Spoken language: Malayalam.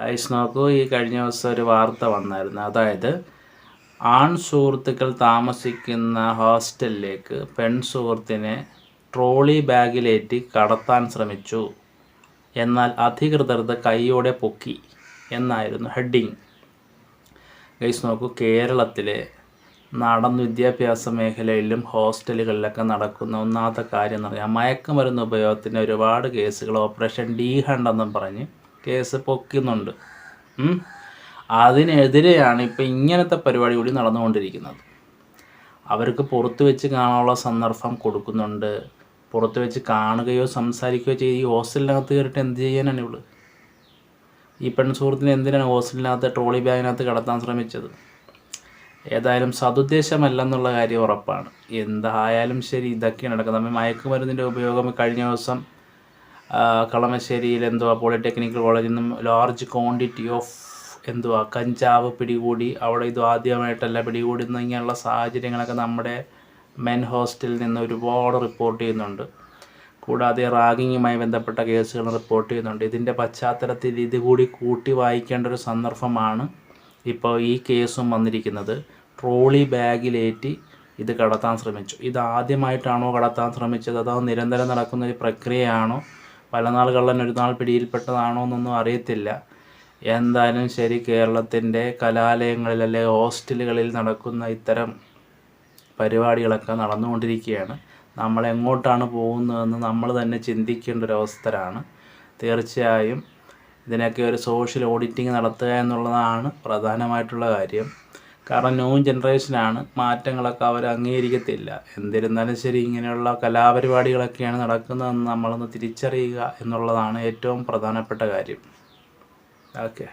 ഗൈസ് നോക്കൂ, ഈ കഴിഞ്ഞ ദിവസം ഒരു വാർത്ത വന്നായിരുന്നു. അതായത് ആൺ സുഹൃത്തുക്കൾ താമസിക്കുന്ന ഹോസ്റ്റലിലേക്ക് പെൺ സുഹൃത്തിനെ ട്രോളി ബാഗിലേറ്റി കടത്താൻ ശ്രമിച്ചു, എന്നാൽ അധികൃതർ കൈയോടെ പൊക്കി എന്നായിരുന്നു ഹെഡിങ്. ഗൈസ് നോക്കൂ, കേരളത്തിലെ നടന്ന് വിദ്യാഭ്യാസ മേഖലയിലും ഹോസ്റ്റലുകളിലൊക്കെ നടക്കുന്ന ഒന്നാമത്തെ കാര്യം എന്ന് പറഞ്ഞാൽ മയക്കുമരുന്ന് ഉപയോഗത്തിന് ഒരുപാട് കേസുകൾ ഓപ്പറേഷൻ ഡി ഹണ്ട് എന്നും പറഞ്ഞ് കേസ് പൊക്കുന്നുണ്ട്. അതിനെതിരെയാണ് ഇപ്പം ഇങ്ങനത്തെ പരിപാടി കൂടി നടന്നുകൊണ്ടിരിക്കുന്നത്. അവർക്ക് പുറത്ത് വെച്ച് കാണാനുള്ള സന്ദർഭം കൊടുക്കുന്നുണ്ട്. പുറത്ത് വെച്ച് കാണുകയോ സംസാരിക്കുകയോ ചെയ്ത് ഈ ഹോസ്റ്റലിനകത്ത് കയറിയിട്ട് എന്ത് ചെയ്യാനാണ് ഇവള്? ഈ പെൺസുഹൃത്തിനെ എന്തിനാണ് ഹോസ്റ്റലിനകത്ത് ട്രോളി ബാഗിനകത്ത് കടത്താൻ ശ്രമിച്ചത്? ഏതായാലും സതുദ്ദേശമല്ലെന്നുള്ള കാര്യം ഉറപ്പാണ്. എന്തായാലും ശരി, ഇതൊക്കെയാണ് നടക്കുന്നത്. നമ്മൾ മയക്കുമരുന്നിൻ്റെ ഉപയോഗം കഴിഞ്ഞ ദിവസം കളമശ്ശേരിയിൽ പോളിടെക്നിക്കൽ കോളേജിൽ നിന്നും ലാർജ് ക്വാണ്ടിറ്റി ഓഫ് കഞ്ചാവ് പിടികൂടി. അവിടെ ഇത് ആദ്യമായിട്ടല്ല പിടികൂടുന്ന. ഇങ്ങനെയുള്ള സാഹചര്യങ്ങളൊക്കെ നമ്മുടെ മെൻ ഹോസ്റ്റലിൽ നിന്ന് ഒരുപാട് റിപ്പോർട്ട് ചെയ്യുന്നുണ്ട്. കൂടാതെ റാഗിങ്ങുമായി ബന്ധപ്പെട്ട കേസുകൾ റിപ്പോർട്ട് ചെയ്യുന്നുണ്ട്. ഇതിൻ്റെ പശ്ചാത്തലത്തിൽ ഇതുകൂടി കൂട്ടി വായിക്കേണ്ട ഒരു സന്ദർഭമാണ് ഇപ്പോൾ ഈ കേസും വന്നിരിക്കുന്നത്. ട്രോളി ബാഗിലേറ്റി ഇത് കടത്താൻ ശ്രമിച്ചു. ഇത് ആദ്യമായിട്ടാണോ കടത്താൻ ശ്രമിച്ചത്, അതോ നിരന്തരം നടക്കുന്ന ഒരു പ്രക്രിയയാണോ, പല നാൾ കള്ളൻ ഒരു നാൾ പിടിയിൽപ്പെട്ടതാണോ എന്നൊന്നും അറിയത്തില്ല. എന്തായാലും ശരി, കേരളത്തിൻ്റെ കലാലയങ്ങളിൽ അല്ലെങ്കിൽ ഹോസ്റ്റലുകളിൽ നടക്കുന്ന ഇത്തരം പരിപാടികളൊക്കെ നടന്നുകൊണ്ടിരിക്കുകയാണ്. നമ്മൾ എങ്ങോട്ടാണ് പോകുന്നതെന്ന് നമ്മൾ തന്നെ ചിന്തിക്കേണ്ട ഒരു അവസരമാണ്. തീർച്ചയായും ഇതിനൊക്കെ ഒരു സോഷ്യൽ ഓഡിറ്റിംഗ് നടത്തുക എന്നുള്ളതാണ് പ്രധാനമായിട്ടുള്ള കാര്യം. കാരണം ന്യൂ ജനറേഷനാണ്, മാറ്റങ്ങളൊക്കെ അവർ അംഗീകരിക്കത്തില്ല. എന്നിരുന്നാലും ശരി, ഇങ്ങനെയുള്ള കലാപരിപാടികളൊക്കെയാണ് നടക്കുന്നതെന്ന് നമ്മളൊന്ന് തിരിച്ചറിയുക എന്നുള്ളതാണ് ഏറ്റവും പ്രധാനപ്പെട്ട കാര്യം. ഓക്കെ.